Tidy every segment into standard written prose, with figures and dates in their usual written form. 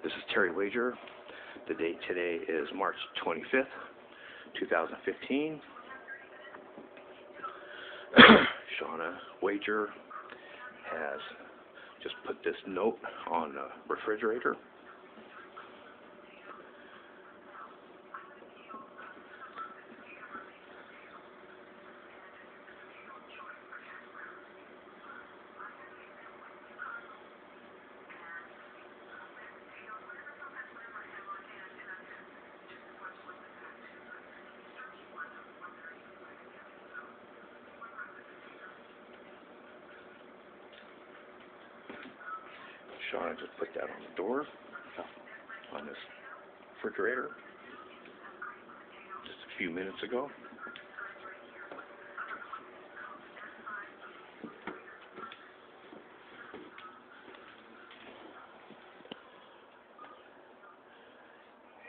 This is Terry Wager. The date today is March 25th, 2015. Shawna Wagar has just put this note on the refrigerator. Shawna just put that on the door, on this refrigerator, just a few minutes ago.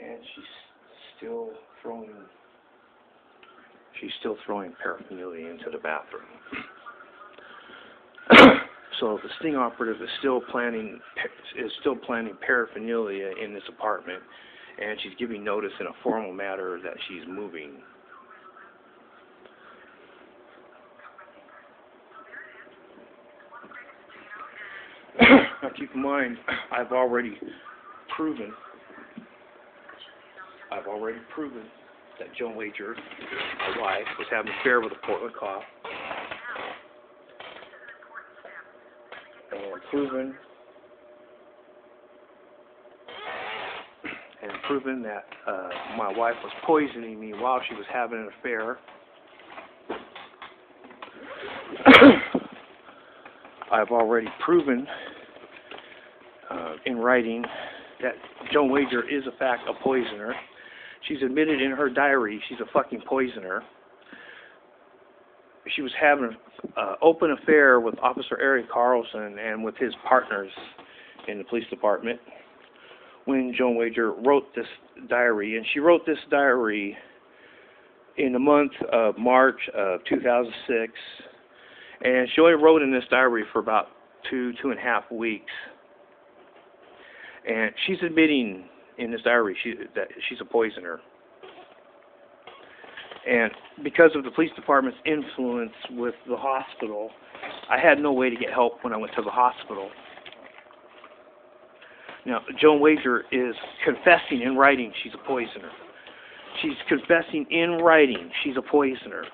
And she's still throwing paraphernalia into the bathroom. So the sting operative is still planning paraphernalia in this apartment, and she's giving notice in a formal matter that she's moving. Now keep in mind, I've already proven that Joan Wagar, my wife, was having an affair with a Portland cop. Proven that my wife was poisoning me while she was having an affair. I've already proven in writing that Joan Wagar is in fact a poisoner. She's admitted in her diary she's a fucking poisoner. She was having an open affair with Officer Eric Carlson and with his partners in the police department when Joan Wagar wrote this diary. And she wrote this diary in the month of March of 2006. And she only wrote in this diary for about two and a half weeks. And she's admitting in this diary that she's a poisoner. And because of the police department's influence with the hospital, I had no way to get help when I went to the hospital. Now, Joan Wagar is confessing in writing she's a poisoner. She's confessing in writing she's a poisoner.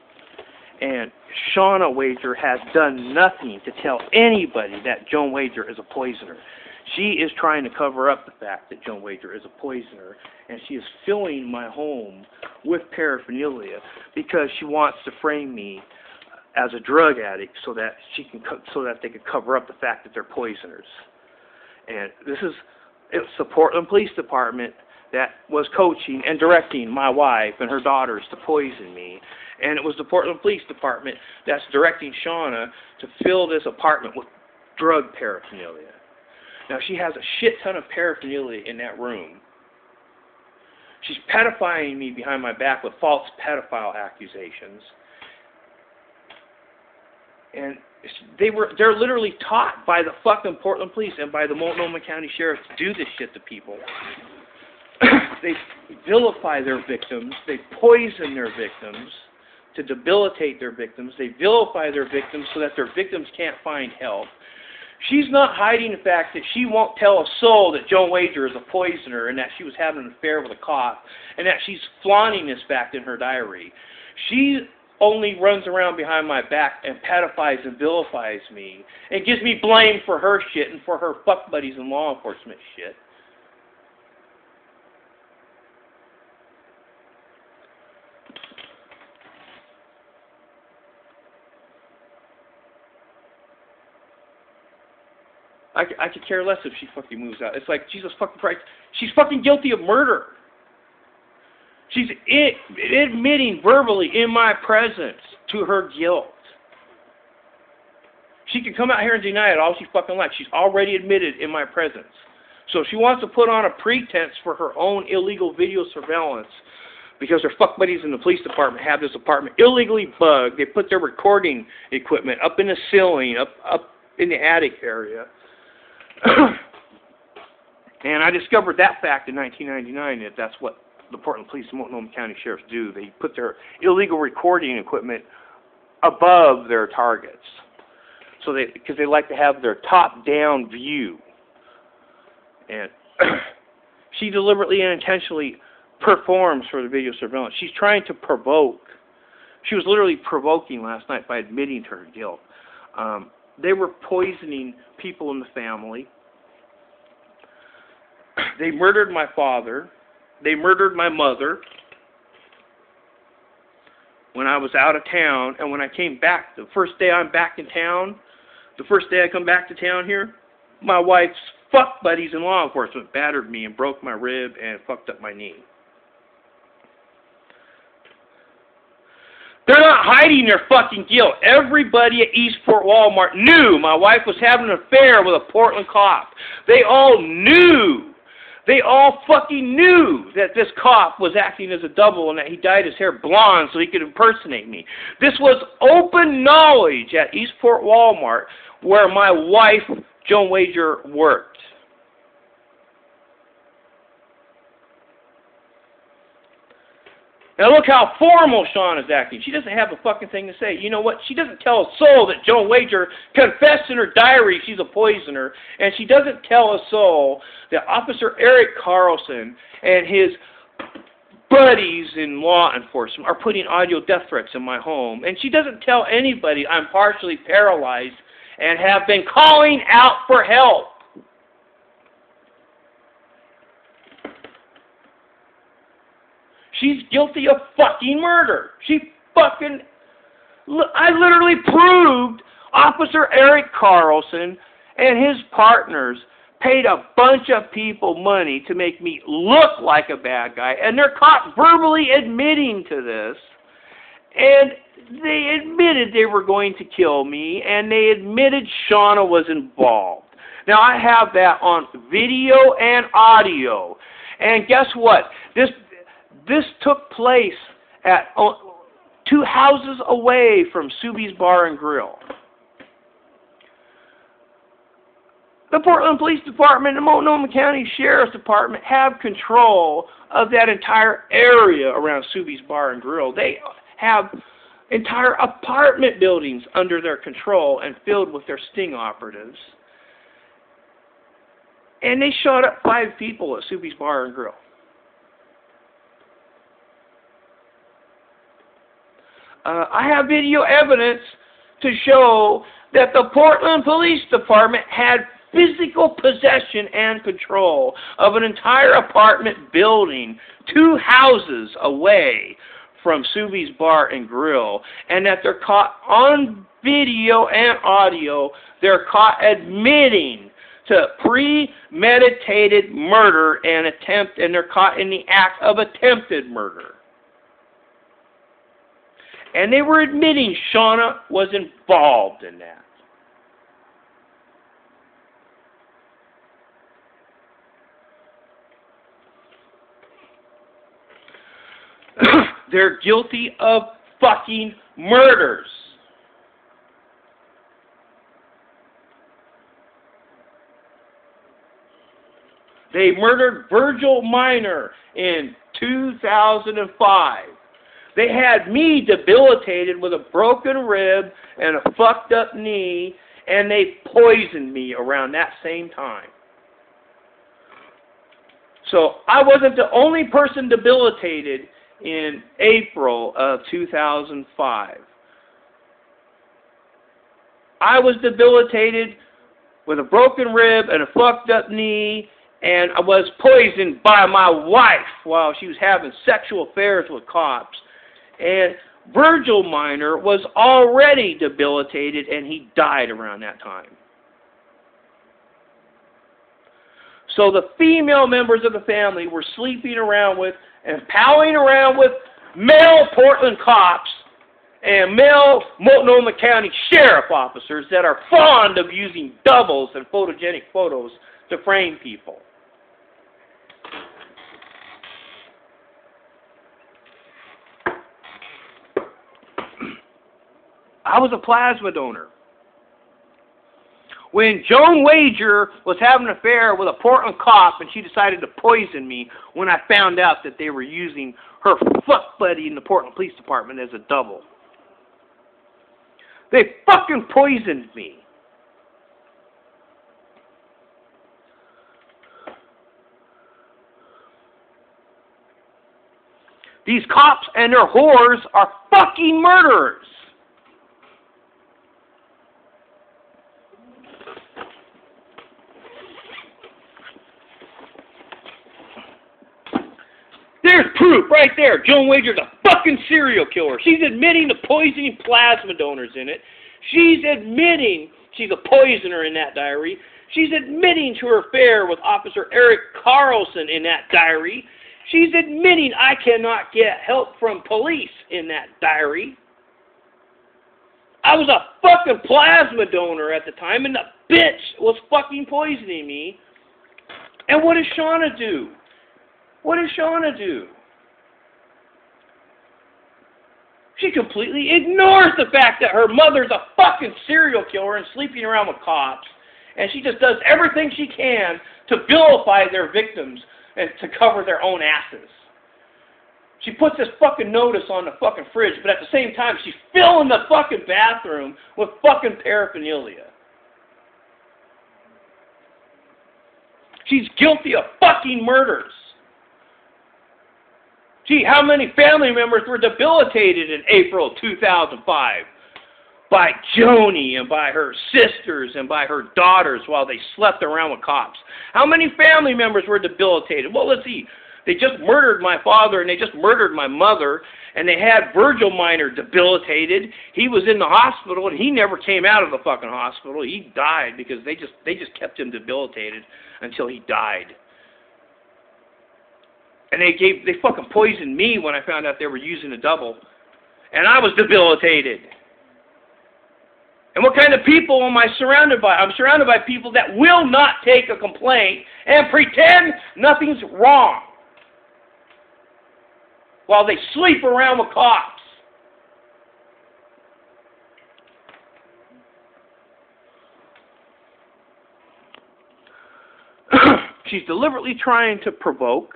And Shawna Wagar has done nothing to tell anybody that Joan Wagar is a poisoner. She is trying to cover up the fact that Joan Wagar is a poisoner, and she is filling my home with paraphernalia because she wants to frame me as a drug addict so that they can cover up the fact that they're poisoners. And it's the Portland Police Department that was coaching and directing my wife and her daughters to poison me. And it was the Portland Police Department that's directing Shawna to fill this apartment with drug paraphernalia. Now, she has a shit ton of paraphernalia in that room. She's pedophiling me behind my back with false pedophile accusations. And they're literally taught by the fucking Portland Police and by the Multnomah County Sheriff to do this shit to people. They vilify their victims. They poison their victims to debilitate their victims. They vilify their victims so that their victims can't find help. She's not hiding the fact that she won't tell a soul that Joan Wagar is a poisoner and that she was having an affair with a cop and that she's flaunting this fact in her diary. She only runs around behind my back and pedophiles and vilifies me and gives me blame for her shit and for her fuck buddies in law enforcement shit. I could care less if she fucking moves out. It's like, Jesus fucking Christ. She's fucking guilty of murder. She's admitting verbally in my presence to her guilt. She can come out here and deny it all she fucking likes. She's already admitted in my presence. So if she wants to put on a pretense for her own illegal video surveillance because her fuck buddies in the police department have this apartment illegally bugged. They put their recording equipment up in the ceiling, up in the attic area. And I discovered that fact in 1999, that that's what the Portland Police and Multnomah County Sheriffs do. They put their illegal recording equipment above their targets, so because they like to have their top-down view. And she deliberately and intentionally performs for the video surveillance. She's trying to provoke. She was literally provoking last night by admitting to her guilt. They were poisoning people in the family. They murdered my father. They murdered my mother when I was out of town. And when I came back, the first day I'm back in town, the first day I come back to town here, my wife's fuck buddies in law enforcement battered me and broke my rib and fucked up my knee. They're not hiding their fucking guilt. Everybody at Eastport Walmart knew my wife was having an affair with a Portland cop. They all knew. They all fucking knew that this cop was acting as a double and that he dyed his hair blonde so he could impersonate me. This was open knowledge at Eastport Walmart, where my wife, Joan Wagar, worked. Now look how formal Shawna's acting. She doesn't have a fucking thing to say. You know what? She doesn't tell a soul that Joan Wagar confessed in her diary she's a poisoner. And she doesn't tell a soul that Officer Eric Carlson and his buddies in law enforcement are putting audio death threats in my home. And she doesn't tell anybody I'm partially paralyzed and have been calling out for help. She's guilty of fucking murder. I literally proved Officer Eric Carlson and his partners paid a bunch of people money to make me look like a bad guy, and they're caught verbally admitting to this. And they admitted they were going to kill me, and they admitted Shawna was involved. Now, I have that on video and audio. And guess what? This took place at 2 houses away from Soobie's Bar and Grill. The Portland Police Department and Multnomah County Sheriff's Department have control of that entire area around Soobie's Bar and Grill. They have entire apartment buildings under their control and filled with their sting operatives. And they shot up 5 people at Soobie's Bar and Grill. I have video evidence to show that the Portland Police Department had physical possession and control of an entire apartment building 2 houses away from Soobie's Bar and Grill, and that they're caught on video and audio. They're caught admitting to premeditated murder and they're caught in the act of attempted murder. And they were admitting Shawna was involved in that. They're guilty of fucking murders. They murdered Virgil Minor in 2005. They had me debilitated with a broken rib and a fucked up knee, and they poisoned me around that same time. So I wasn't the only person debilitated in April of 2005. I was debilitated with a broken rib and a fucked up knee, and I was poisoned by my wife while she was having sexual affairs with cops. And Virgil Minor was already debilitated, and he died around that time. So the female members of the family were sleeping around with and palling around with male Portland cops and male Multnomah County sheriff officers that are fond of using doubles and photogenic photos to frame people. I was a plasma donor. when Joan Wagar was having an affair with a Portland cop and she decided to poison me when I found out that they were using her fuck buddy in the Portland Police Department as a double. They fucking poisoned me. These cops and their whores are fucking murderers. There's proof right there. Joan Wagar's a fucking serial killer. She's admitting to poisoning plasma donors in it. She's admitting she's a poisoner in that diary. She's admitting to her affair with Officer Eric Carlson in that diary. She's admitting I cannot get help from police in that diary. I was a fucking plasma donor at the time, and the bitch was fucking poisoning me. And what does Shawna do? What does Shawna do? She completely ignores the fact that her mother's a fucking serial killer and sleeping around with cops. And she just does everything she can to vilify their victims and to cover their own asses. She puts this fucking notice on the fucking fridge, but at the same time, she's filling the fucking bathroom with fucking paraphernalia. She's guilty of fucking murders. Gee, how many family members were debilitated in April 2005? By Joni and by her sisters and by her daughters while they slept around with cops. How many family members were debilitated? Well, let's see. They just murdered my father and they just murdered my mother, and they had Virgil Minor debilitated. He was in the hospital and he never came out of the fucking hospital. He died because they just kept him debilitated until he died. And they fucking poisoned me when I found out they were using a double, and I was debilitated. And what kind of people am I surrounded by? I'm surrounded by people that will not take a complaint and pretend nothing's wrong while they sleep around with cops. She's deliberately trying to provoke.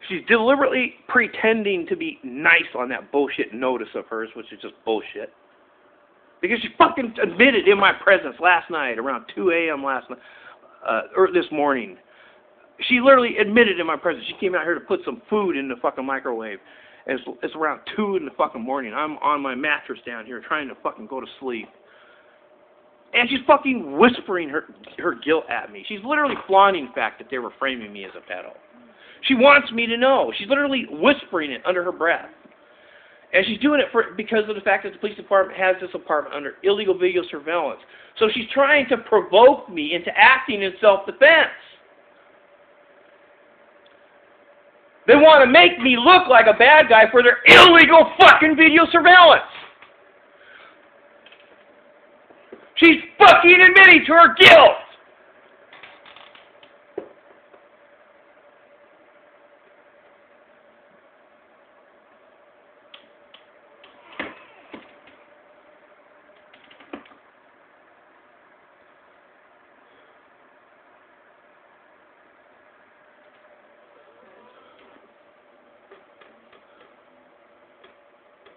She's deliberately pretending to be nice on that bullshit notice of hers, which is just bullshit. Because she fucking admitted in my presence last night, around 2 a.m. last night, or this morning. She literally admitted in my presence. She came out here to put some food in the fucking microwave. And it's around 2 in the fucking morning. I'm on my mattress down here trying to fucking go to sleep. And she's fucking whispering her guilt at me. She's literally flaunting the fact that they were framing me as a pedo. She wants me to know. She's literally whispering it under her breath. And she's doing it because of the fact that the police department has this apartment under illegal video surveillance. So she's trying to provoke me into acting in self-defense. They want to make me look like a bad guy for their illegal fucking video surveillance. She's fucking admitting to her guilt.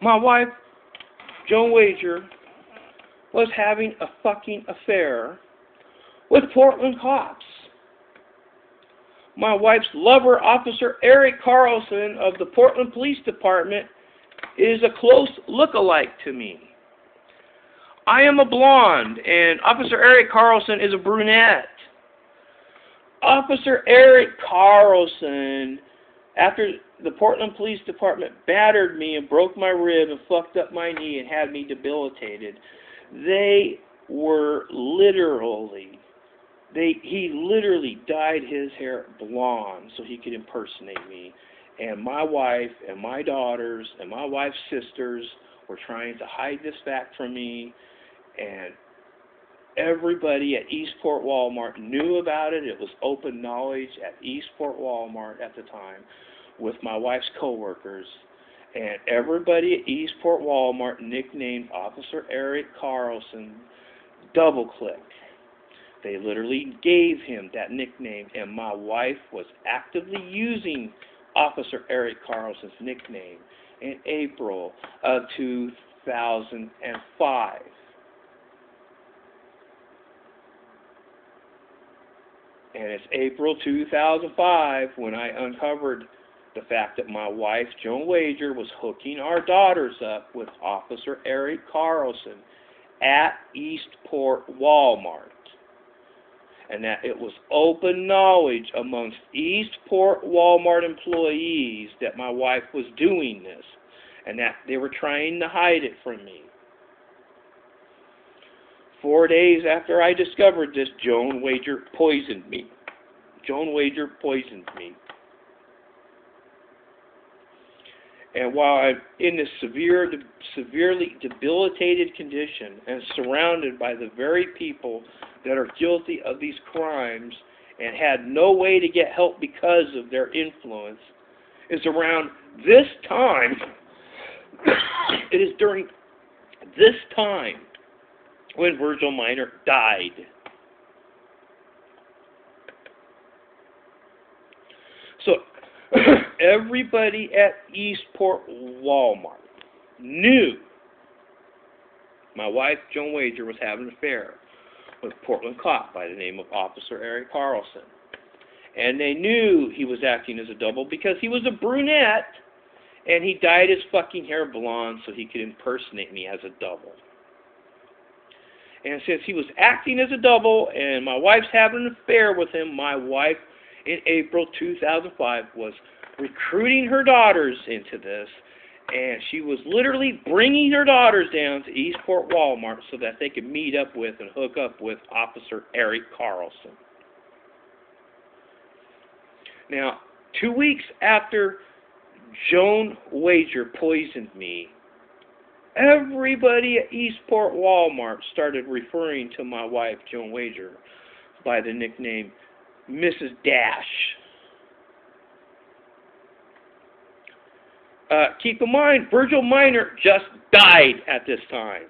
My wife, Joan Wagar, was having a fucking affair with Portland cops. My wife's lover, Officer Eric Carlson of the Portland Police Department, is a close look-alike to me. I am a blonde, and Officer Eric Carlson is a brunette. Officer Eric Carlson, after the Portland Police Department battered me and broke my rib and fucked up my knee and had me debilitated, he literally dyed his hair blonde so he could impersonate me. And my wife and my daughters and my wife's sisters were trying to hide this fact from me, and everybody at Eastport Walmart knew about it. It was open knowledge at Eastport Walmart at the time with my wife's coworkers, and everybody at Eastport Walmart nicknamed Officer Eric Carlson Double Click. They literally gave him that nickname, and my wife was actively using Officer Eric Carlson's nickname in April of 2005. And it's April 2005 when I uncovered the fact that my wife, Joan Wagar, was hooking our daughters up with Officer Eric Carlson at Eastport Walmart. And that it was open knowledge amongst Eastport Walmart employees that my wife was doing this, and that they were trying to hide it from me. 4 days after I discovered this, Joan Wagar poisoned me. Joan Wagar poisoned me. And while I'm in this severely debilitated condition and surrounded by the very people that are guilty of these crimes and had no way to get help because of their influence, is around this time, it is during this time when Virgil Minor died. So everybody at Eastport Walmart knew my wife, Joan Wagar, was having an affair with a Portland cop by the name of Officer Eric Carlson. And they knew he was acting as a double because he was a brunette and he dyed his fucking hair blonde so he could impersonate me as a double. And since he was acting as a double and my wife's having an affair with him, my wife in April 2005 was recruiting her daughters into this, and she was literally bringing her daughters down to Eastport Walmart so that they could meet up with and hook up with Officer Eric Carlson. Now, 2 weeks after Joan Wagar poisoned me, everybody at Eastport Walmart started referring to my wife, Joan Wagar, by the nickname Mrs. Dash. Keep in mind, Virgil Minor just died at this time.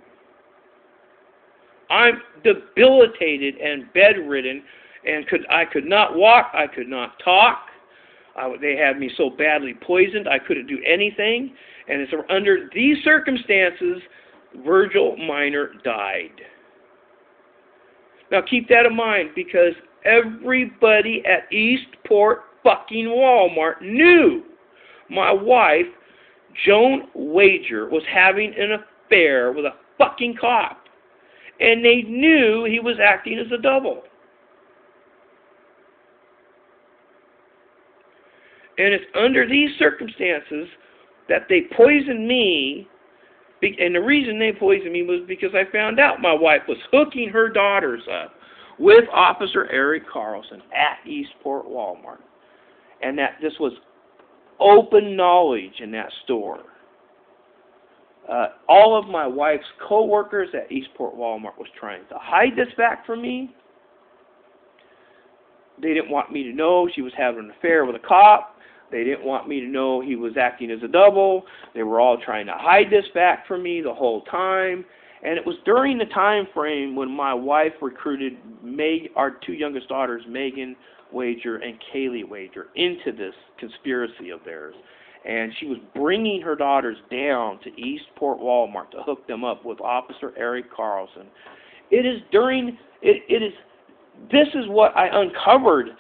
I'm debilitated and bedridden, and I could not walk, I could not talk. They had me so badly poisoned, I couldn't do anything. And it's under these circumstances, Virgil Minor died. Now keep that in mind, because everybody at Eastport fucking Walmart knew my wife, Joan Wagar, was having an affair with a fucking cop. And they knew he was acting as a double. And it's under these circumstances that they poisoned me. And the reason they poisoned me was because I found out my wife was hooking her daughters up with Officer Eric Carlson at Eastport Walmart. And that this was open knowledge in that store. All of my wife's co-workers at Eastport Walmart was trying to hide this fact from me. They didn't want me to know she was having an affair with a cop. They didn't want me to know he was acting as a double. They were all trying to hide this fact from me the whole time. And it was during the time frame when my wife recruited our two youngest daughters, Megan Wagar and Kaylee Wagar, into this conspiracy of theirs. And she was bringing her daughters down to Eastport Walmart to hook them up with Officer Eric Carlson. This is what I uncovered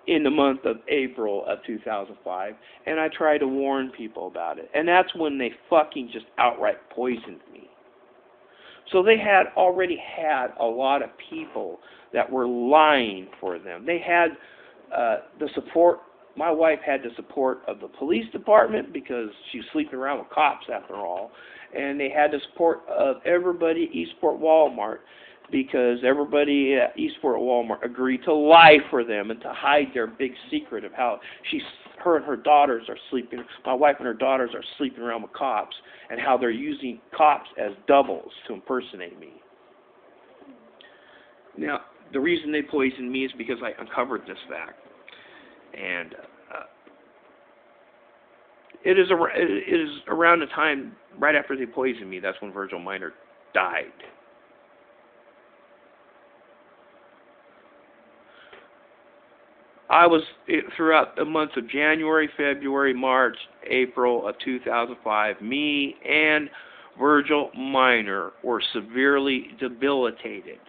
in the month of April of 2005, and I tried to warn people about it. And that's when they fucking just outright poisoned me. So they had already had a lot of people that were lying for them. They had the support. My wife had the support of the police department because she was sleeping around with cops after all. And they had the support of everybody at Eastport Walmart because everybody at Eastport Walmart agreed to lie for them and to hide their big secret of how her and her daughters are sleeping. My wife and her daughters are sleeping around with cops and how they're using cops as doubles to impersonate me. Now, the reason they poisoned me is because I uncovered this fact. And it is around the time, right after they poisoned me, that's when Virgil Minor died. I was, throughout the months of January, February, March, April of 2005, me and Virgil Minor were severely debilitated.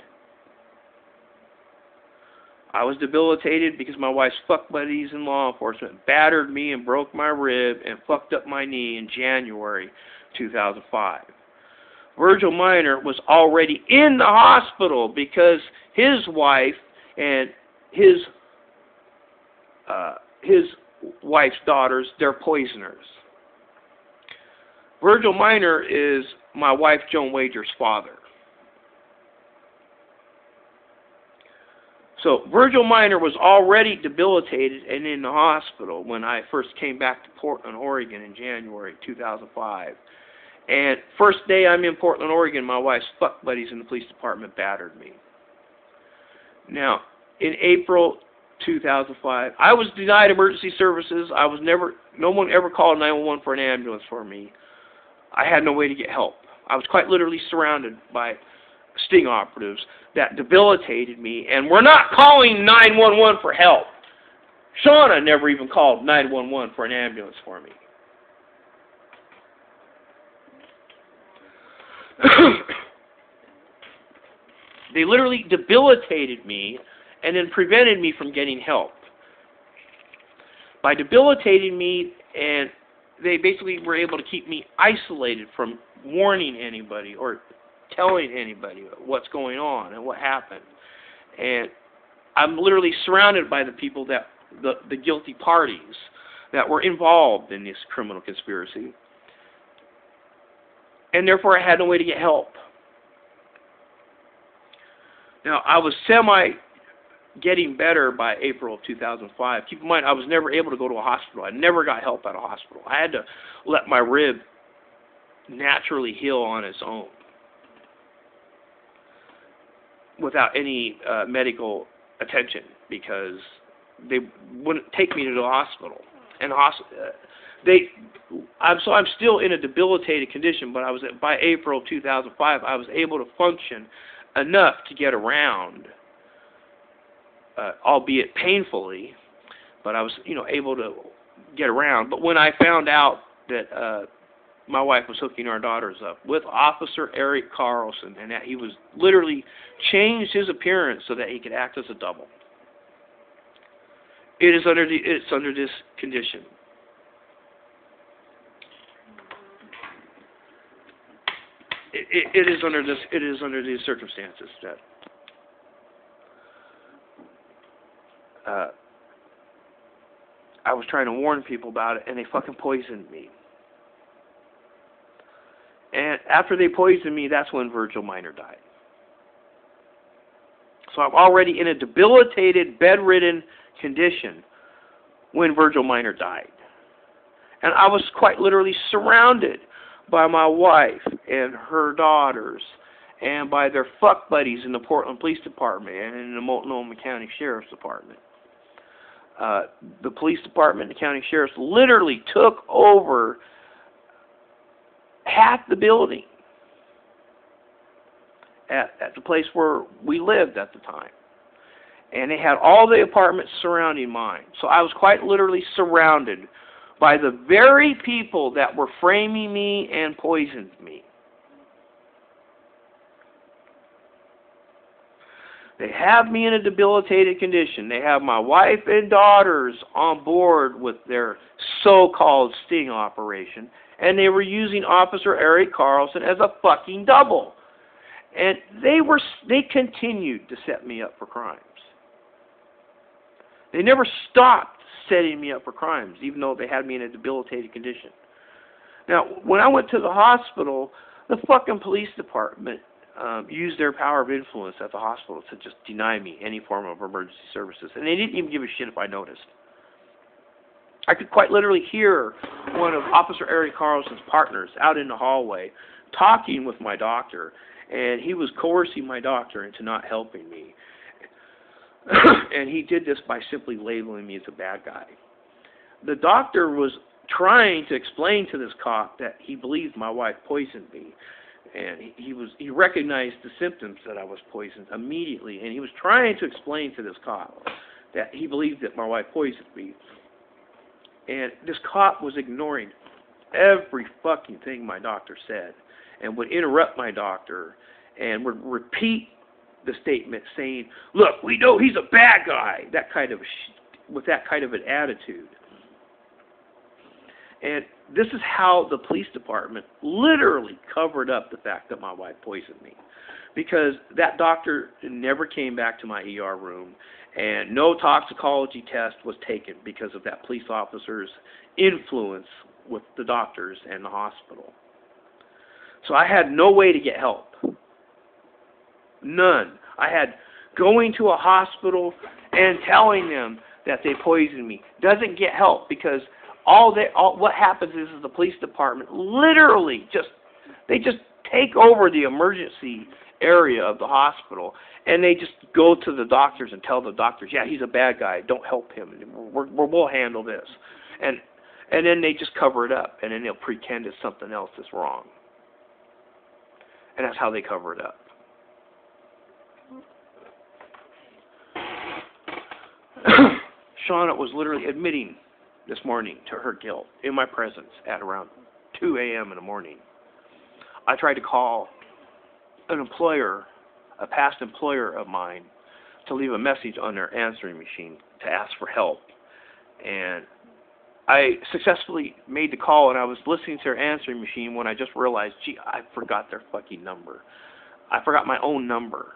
I was debilitated because my wife's fuck buddies in law enforcement battered me and broke my rib and fucked up my knee in January 2005. Virgil Minor was already in the hospital because his wife and his wife's daughters, they're poisoners. Virgil Minor is my wife Joan Wagar's father. So Virgil Minor was already debilitated and in the hospital when I first came back to Portland, Oregon in January 2005. And first day I'm in Portland, Oregon, my wife's fuck buddies in the police department battered me. Now, in April 2005, I was denied emergency services. No one ever called 911 for an ambulance for me. I had no way to get help. I was quite literally surrounded by sting operatives that debilitated me, and were not calling 911 for help. Shawna never even called 911 for an ambulance for me. They literally debilitated me and then prevented me from getting help. By debilitating me, and they basically were able to keep me isolated from warning anybody or telling anybody what's going on and what happened. And I'm literally surrounded by the people that, the guilty parties that were involved in this criminal conspiracy. And therefore I had no way to get help. Now, I was getting better by April of 2005. Keep in mind, I was never able to go to a hospital. I never got help at a hospital. I had to let my rib naturally heal on its own without any medical attention, because they wouldn't take me to the hospital. And I'm still in a debilitated condition, but by April 2005, I was able to function enough to get around, albeit painfully, but I was, able to get around. But when I found out that my wife was hooking our daughters up with Officer Eric Carlson, and that he was literally changed his appearance so that he could act as a double, it's under this condition. It is under these circumstances that I was trying to warn people about it, and they fucking poisoned me. And after they poisoned me, that's when Virgil Minor died. So I'm already in a debilitated, bedridden condition when Virgil Minor died. And I was quite literally surrounded by my wife and her daughters and by their fuck buddies in the Portland Police Department and in the Multnomah County Sheriff's Department. The police department and the county sheriffs literally took over half the building at the place where we lived at the time. And they had all the apartments surrounding mine. So I was quite literally surrounded by the very people that were framing me and poisoned me. They have me in a debilitated condition. They have my wife and daughters on board with their so-called sting operation, and they were using Officer Eric Carlson as a fucking double. And they continued to set me up for crimes. They never stopped setting me up for crimes, even though they had me in a debilitated condition. Now, when I went to the hospital, the fucking police department used their power of influence at the hospital to just deny me any form of emergency services. And they didn't even give a shit if I noticed. I could quite literally hear one of Officer Eric Carlson's partners out in the hallway talking with my doctor, and he was coercing my doctor into not helping me. And he did this by simply labeling me as a bad guy. The doctor was trying to explain to this cop that he believed my wife poisoned me. And he recognized the symptoms that I was poisoned immediately. And he was trying to explain to this cop that he believed that my wife poisoned me. And this cop was ignoring every fucking thing my doctor said, and would interrupt my doctor and would repeat the statement saying, "Look, we know he's a bad guy," with that kind of an attitude. And this is how the police department literally covered up the fact that my wife poisoned me. Because that doctor never came back to my ER room, and no toxicology test was taken because of that police officer's influence with the doctors and the hospital. So I had no way to get help. None. I had going to a hospital and telling them that they poisoned me doesn't get help, because what happens is the police department literally just take over the emergency area of the hospital, and they just go to the doctors and tell the doctors, "Yeah, he's a bad guy. Don't help him. We'll handle this," and then they just cover it up, and then they'll pretend that something else is wrong, and that's how they cover it up. Shawna was literally admitting this morning to her guilt in my presence at around 2 a.m. in the morning. I tried to call an employer, a past employer of mine, to leave a message on their answering machine to ask for help. And I successfully made the call, and I was listening to their answering machine when I just realized, gee, I forgot their fucking number. I forgot my own number.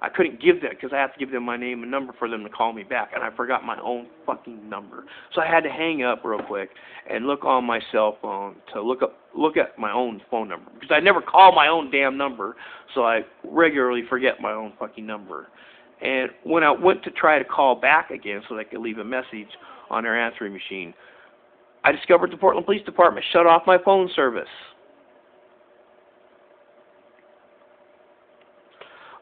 I couldn't give that because I have to give them my name and number for them to call me back, and I forgot my own fucking number. So I had to hang up real quick and look on my cell phone to look at my own phone number, because I never call my own damn number, so I regularly forget my own fucking number. And when I went to try to call back again so they could leave a message on their answering machine, I discovered the Portland Police Department shut off my phone service.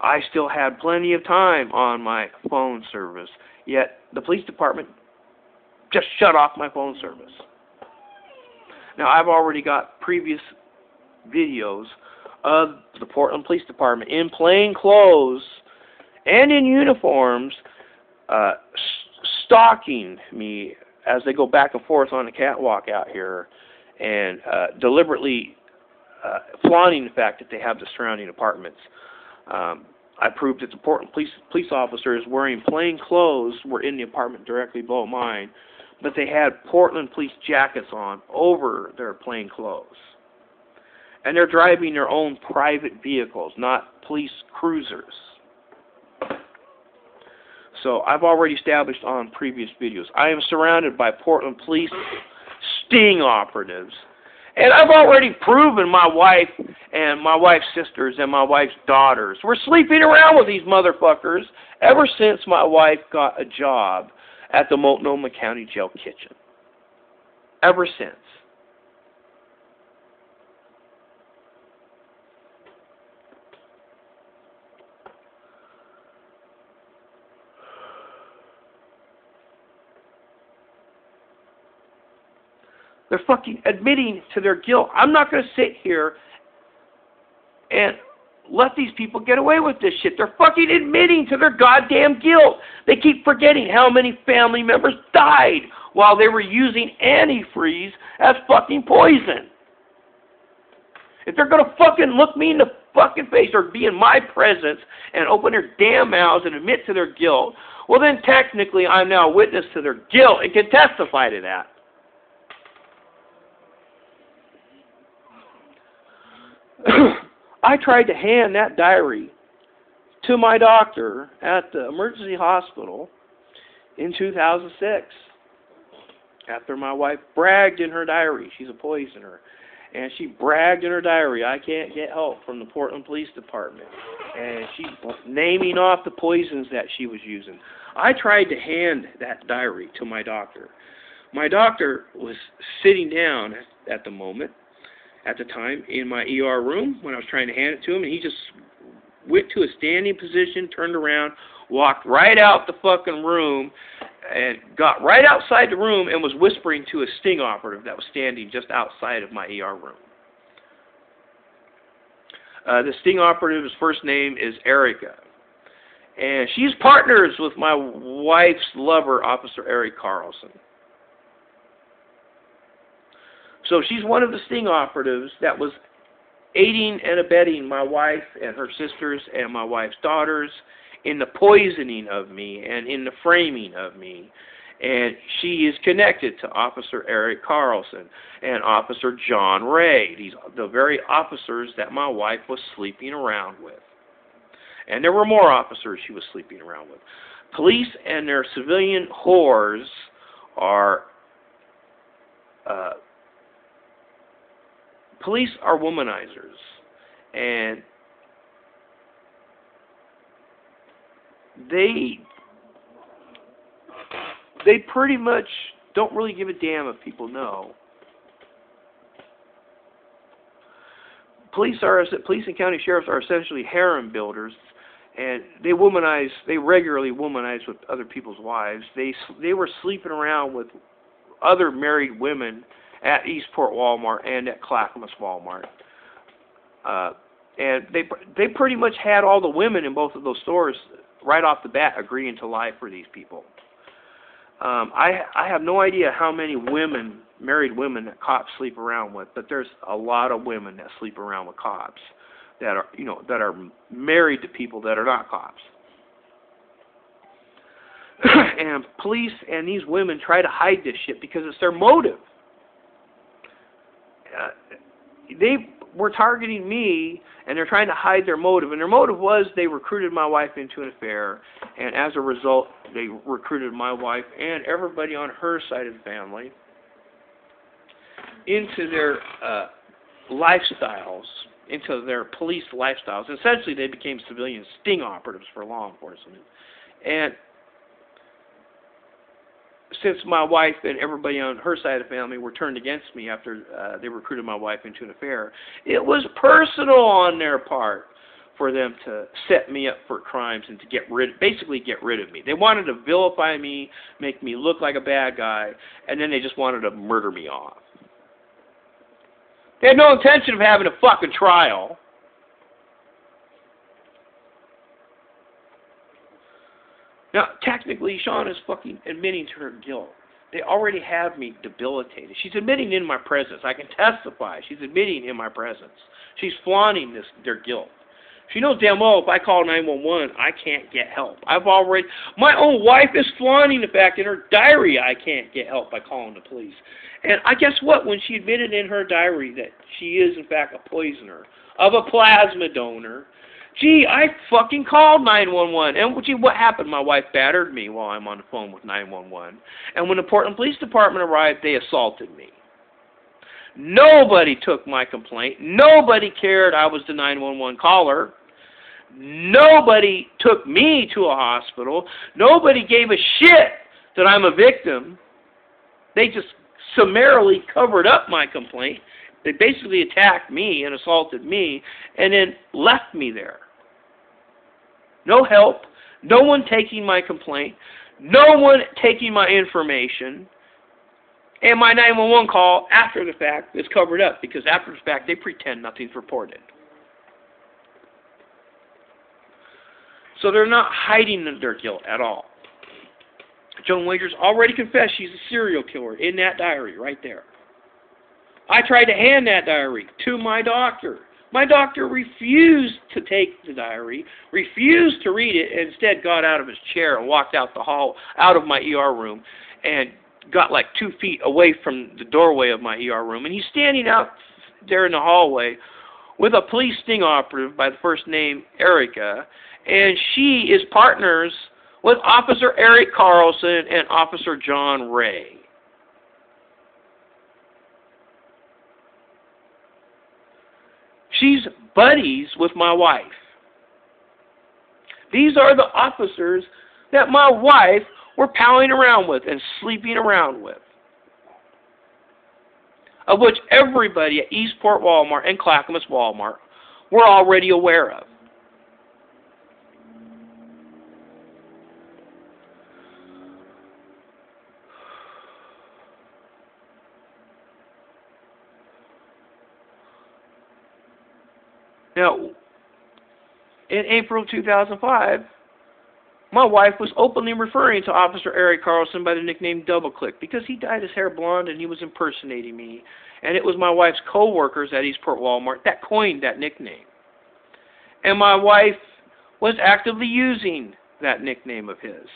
I still had plenty of time on my phone service, yet the police department just shut off my phone service. Now, I've already got previous videos of the Portland Police Department in plain clothes and in uniforms stalking me as they go back and forth on the catwalk out here, and deliberately flaunting the fact that they have the surrounding apartments. I proved that the Portland police officers wearing plain clothes were in the apartment directly below mine, but they had Portland police jackets on over their plain clothes. And they're driving their own private vehicles, not police cruisers. So I've already established on previous videos, I am surrounded by Portland police sting operatives. And I've already proven my wife and my wife's sisters and my wife's daughters were sleeping around with these motherfuckers ever since my wife got a job at the Multnomah County Jail kitchen. Ever since. They're fucking admitting to their guilt. I'm not going to sit here and let these people get away with this shit. They're fucking admitting to their goddamn guilt. They keep forgetting how many family members died while they were using antifreeze as fucking poison. If they're going to fucking look me in the fucking face or be in my presence and open their damn mouths and admit to their guilt, well then technically I'm now a witness to their guilt and can testify to that. I tried to hand that diary to my doctor at the emergency hospital in 2006 after my wife bragged in her diary, she's a poisoner, and she bragged in her diary, I can't get help from the Portland Police Department, and she's naming off the poisons that she was using. I tried to hand that diary to my doctor. My doctor was sitting down at the time in my ER room when I was trying to hand it to him, and he just went to a standing position, turned around, walked right out the fucking room, and got right outside the room and was whispering to a sting operative that was standing just outside of my ER room. The sting operative's first name is Erica, And she's partners with my wife's lover, Officer Eric Carlson. So she's one of the sting operatives that was aiding and abetting my wife and her sisters and my wife's daughters in the poisoning of me and in the framing of me. And she is connected to Officer Eric Carlson and Officer John Ray, these the very officers that my wife was sleeping around with. And there were more officers she was sleeping around with. Police and their civilian whores are police are womanizers, and they pretty much don't really give a damn if people know. Police and county sheriffs are essentially harem builders, and they regularly womanize with other people's wives. They were sleeping around with other married women at Eastport Walmart and at Clackamas Walmart. And they pretty much had all the women in both of those stores right off the bat agreeing to lie for these people. I have no idea how many married women that cops sleep around with, but there's a lot of women that sleep around with cops that are married to people that are not cops. And police and these women try to hide this shit because it's their motive. They were targeting me, and they're trying to hide their motive. And their motive was they recruited my wife into an affair, and as a result, they recruited my wife and everybody on her side of the family into their lifestyles, into their police lifestyles. Essentially, they became civilian sting operatives for law enforcement. And since my wife and everybody on her side of the family were turned against me after they recruited my wife into an affair, it was personal on their part for them to set me up for crimes and to basically get rid of me. They wanted to vilify me, make me look like a bad guy, and then they just wanted to murder me off. They had no intention of having a fucking trial. Now, technically, Shawna's fucking admitting to her guilt. They already have me debilitated. She's admitting in my presence. I can testify. She's admitting in my presence. She's flaunting their guilt. She knows damn well if I call 911, I can't get help. My own wife is flaunting the fact in her diary I can't get help by calling the police. And I guess what? When she admitted in her diary that she is, in fact, a poisoner of a plasma donor, gee, I fucking called 911. And gee, what happened? My wife battered me while I'm on the phone with 911. And when the Portland Police Department arrived, they assaulted me. Nobody took my complaint. Nobody cared I was the 911 caller. Nobody took me to a hospital. Nobody gave a shit that I'm a victim. They just summarily covered up my complaint. They basically attacked me and assaulted me and then left me there. No help, no one taking my complaint, no one taking my information, and my 911 call after the fact is covered up because after the fact they pretend nothing's reported. So they're not hiding their guilt at all. Joan Wagar's already confessed she's a serial killer in that diary right there. I tried to hand that diary to my doctor. My doctor refused to take the diary, refused to read it, and instead got out of his chair and walked out the hall, out of my ER room, and got like 2 feet away from the doorway of my ER room. And he's standing out there in the hallway with a police sting operative by the first name Erica, and she is partners with Officer Eric Carlson and Officer John Ray. She's buddies with my wife. These are the officers that my wife were palling around with and sleeping around with, of which everybody at Eastport Walmart and Clackamas Walmart were already aware of. Now, in April 2005, my wife was openly referring to Officer Eric Carlson by the nickname Double Click because he dyed his hair blonde and he was impersonating me. And it was my wife's co-workers at Eastport Walmart that coined that nickname. And my wife was actively using that nickname of his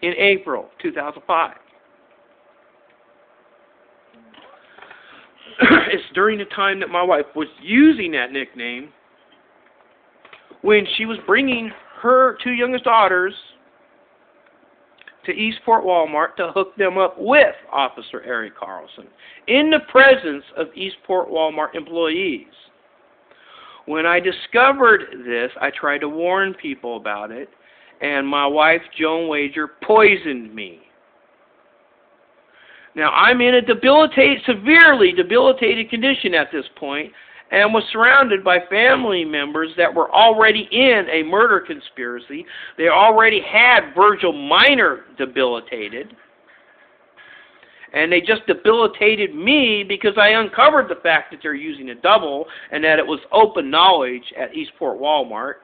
in April 2005. It's during the time that my wife was using that nickname when she was bringing her two youngest daughters to Eastport Walmart to hook them up with Officer Eric Carlson in the presence of Eastport Walmart employees. When I discovered this, I tried to warn people about it, and my wife, Joan Wagar, poisoned me. Now, I'm in a severely debilitated condition at this point, and was surrounded by family members that were already in a murder conspiracy. They already had Virgil Minor debilitated, and they just debilitated me because I uncovered the fact that they're using a double and that it was open knowledge at Eastport Walmart.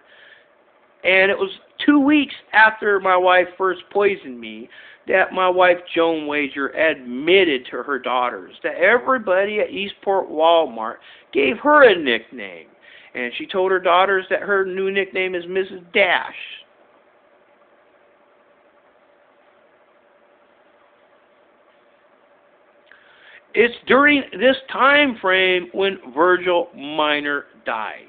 And it was 2 weeks after my wife first poisoned me that my wife, Joan Wagar, admitted to her daughters that everybody at Eastport Walmart gave her a nickname. And she told her daughters that her new nickname is Mrs. Dash. It's during this time frame when Virgil Minor died.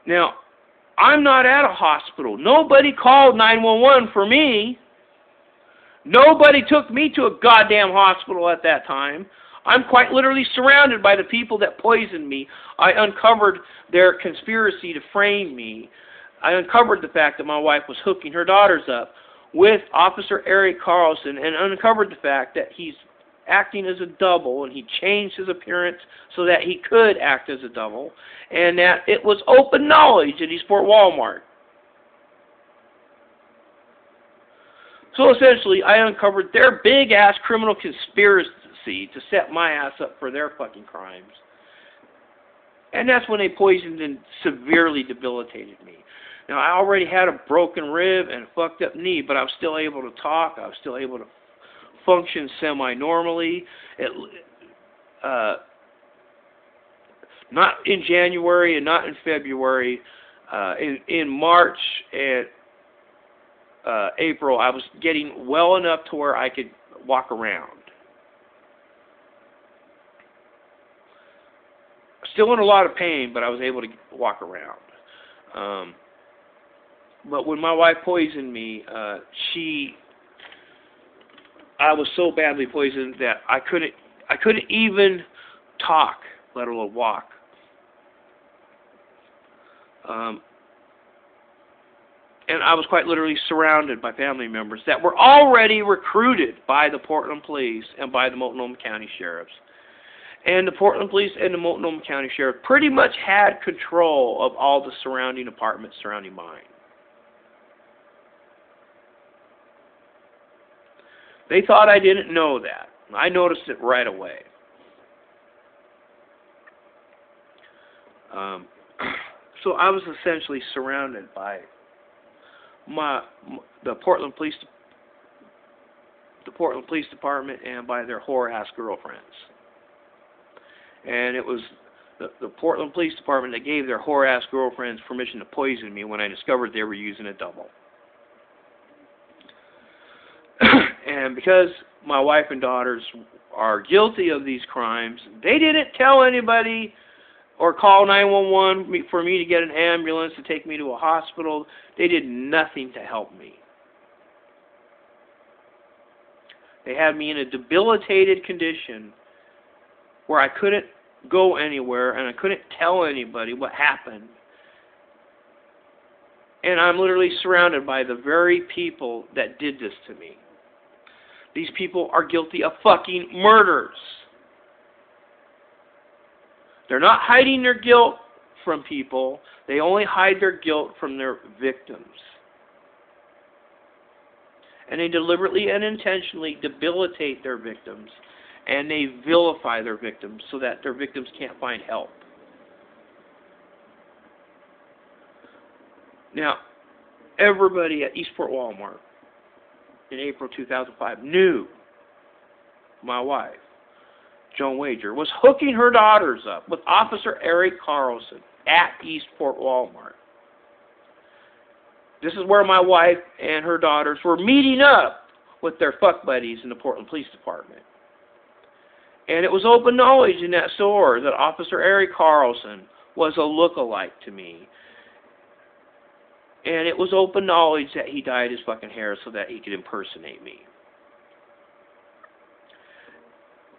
Now, I'm not at a hospital. Nobody called 911 for me. Nobody took me to a goddamn hospital at that time. I'm quite literally surrounded by the people that poisoned me. I uncovered their conspiracy to frame me. I uncovered the fact that my wife was hooking her daughters up with Officer Eric Carlson, and uncovered the fact that he's acting as a double, and he changed his appearance so that he could act as a double, and that it was open knowledge at Eastport Walmart. So essentially, I uncovered their big-ass criminal conspiracy to set my ass up for their fucking crimes. And that's when they poisoned and severely debilitated me. Now, I already had a broken rib and a fucked up knee, but I was still able to talk. I was still able to function semi-normally. Not in January and not in February. In March and April, I was getting well enough to where I could walk around. Still in a lot of pain, but I was able to walk around. But when my wife poisoned me, I was so badly poisoned that I couldn't even talk, let alone walk. And I was quite literally surrounded by family members that were already recruited by the Portland Police and by the Multnomah County Sheriffs. And the Portland Police and the Multnomah County Sheriff pretty much had control of all the surrounding apartments surrounding mine. They thought I didn't know that. I noticed it right away. So I was essentially surrounded by the Portland Police Department and by their whore-ass girlfriends. And it was the Portland Police Department that gave their whore-ass girlfriends permission to poison me when I discovered they were using a double. And because my wife and daughters are guilty of these crimes, they didn't tell anybody or call 911 for me to get an ambulance to take me to a hospital. They did nothing to help me. They had me in a debilitated condition where I couldn't go anywhere and I couldn't tell anybody what happened. And I'm literally surrounded by the very people that did this to me. These people are guilty of fucking murders. They're not hiding their guilt from people. They only hide their guilt from their victims. And they deliberately and intentionally debilitate their victims. And they vilify their victims so that their victims can't find help. Now, everybody at Eastport Walmart in April 2005 knew my wife, Joan Wagar, was hooking her daughters up with Officer Eric Carlson at Eastport Walmart. This is where my wife and her daughters were meeting up with their fuck buddies in the Portland Police Department. And it was open knowledge in that store that Officer Eric Carlson was a look-alike to me. And it was open knowledge that he dyed his fucking hair so that he could impersonate me.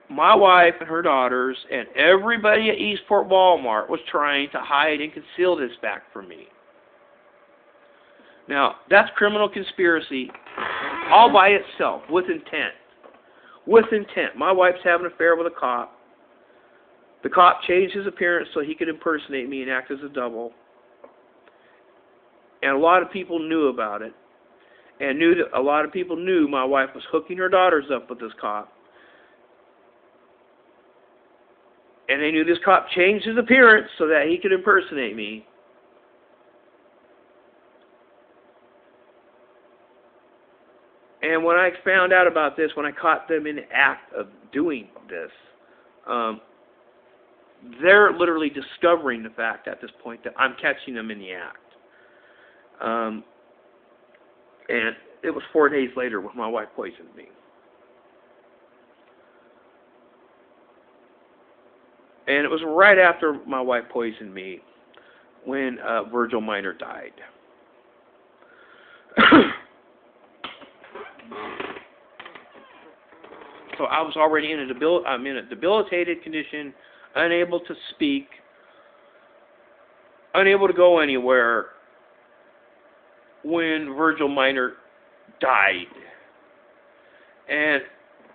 My wife and her daughters and everybody at Eastport Walmart was trying to hide and conceal this fact from me. Now, that's criminal conspiracy all by itself, with intent. With intent. My wife's having an affair with a cop. The cop changed his appearance so he could impersonate me and act as a double. And a lot of people knew about it. And a lot of people knew my wife was hooking her daughters up with this cop. And they knew this cop changed his appearance so that he could impersonate me. And when I found out about this, when I caught them in the act of doing this, they're literally discovering the fact at this point that I'm catching them in the act. And it was 4 days later when my wife poisoned me. And it was right after my wife poisoned me when Virgil Minor died. So I was already in a debilitated condition, unable to speak, unable to go anywhere when Virgil Minor died. And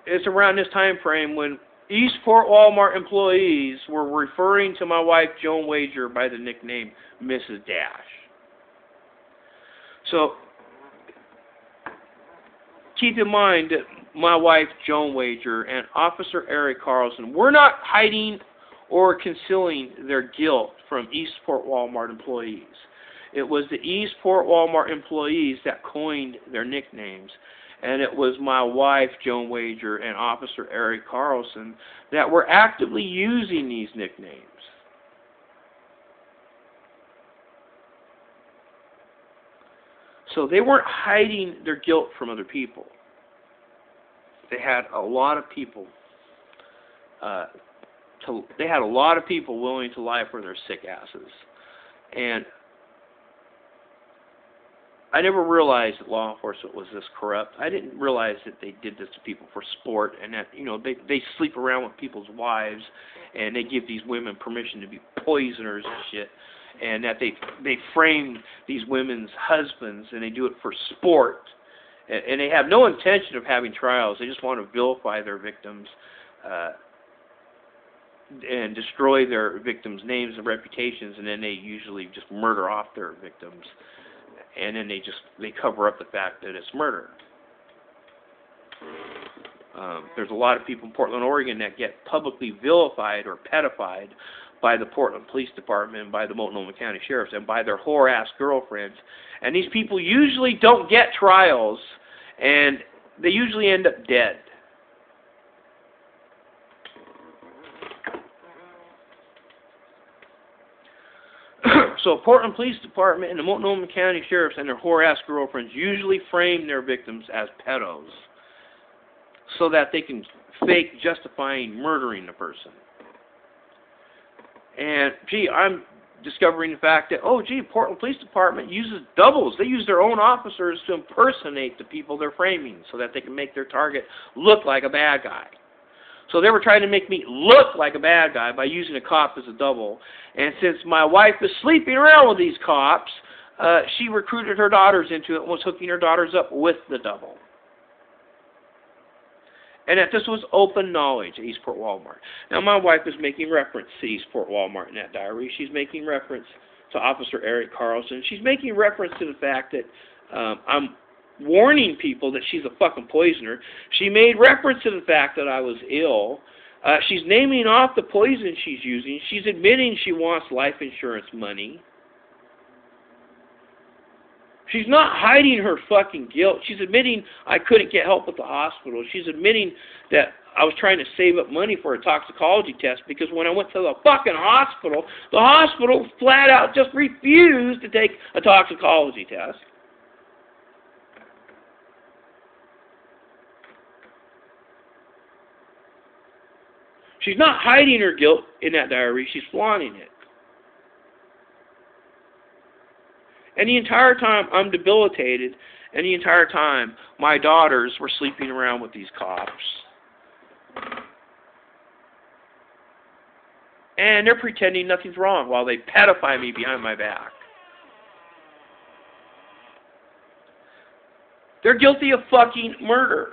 it's around this time frame when Eastport Walmart employees were referring to my wife, Joan Wagar, by the nickname Mrs. Dash. So keep in mind that my wife, Joan Wagar, and Officer Eric Carlson were not hiding or concealing their guilt from Eastport Walmart employees. It was the Eastport Walmart employees that coined their nicknames. And it was my wife, Joan Wagar, and Officer Eric Carlson that were actively using these nicknames. So they weren't hiding their guilt from other people. They had a lot of people. They had a lot of people willing to lie for their sick asses, and I never realized that law enforcement was this corrupt. I didn't realize that they did this to people for sport, and that they sleep around with people's wives, and they give these women permission to be poisoners and shit, and that they frame these women's husbands, and they do it for sport. And they have no intention of having trials. They just want to vilify their victims and destroy their victims' names and reputations, and then they usually just murder off their victims. And then they cover up the fact that it's murder. There's a lot of people in Portland, Oregon that get publicly vilified or pedophiled by the Portland Police Department, by the Multnomah County Sheriffs, and by their whore-ass girlfriends. And these people usually don't get trials, and they usually end up dead. So Portland Police Department and the Multnomah County Sheriffs and their whore-ass girlfriends usually frame their victims as pedos so that they can fake justifying murdering the person. And, I'm discovering the fact that, Portland Police Department uses doubles. They use their own officers to impersonate the people they're framing so that they can make their target look like a bad guy. So they were trying to make me look like a bad guy by using a cop as a double. And since my wife was sleeping around with these cops, she recruited her daughters into it and was hooking her daughters up with the double. And that this was open knowledge at Eastport Walmart. Now, my wife is making reference to Eastport Walmart in that diary. She's making reference to Officer Eric Carlson. She's making reference to the fact that I'm warning people that she's a fucking poisoner. She made reference to the fact that I was ill. She's naming off the poison she's using. She's admitting she wants life insurance money. She's not hiding her fucking guilt. She's admitting I couldn't get help at the hospital. She's admitting that I was trying to save up money for a toxicology test because when I went to the fucking hospital, the hospital flat out just refused to take a toxicology test. She's not hiding her guilt in that diary. She's flaunting it. And the entire time I'm debilitated, and the entire time my daughters were sleeping around with these cops. And they're pretending nothing's wrong while they pedify me behind my back. They're guilty of fucking murder.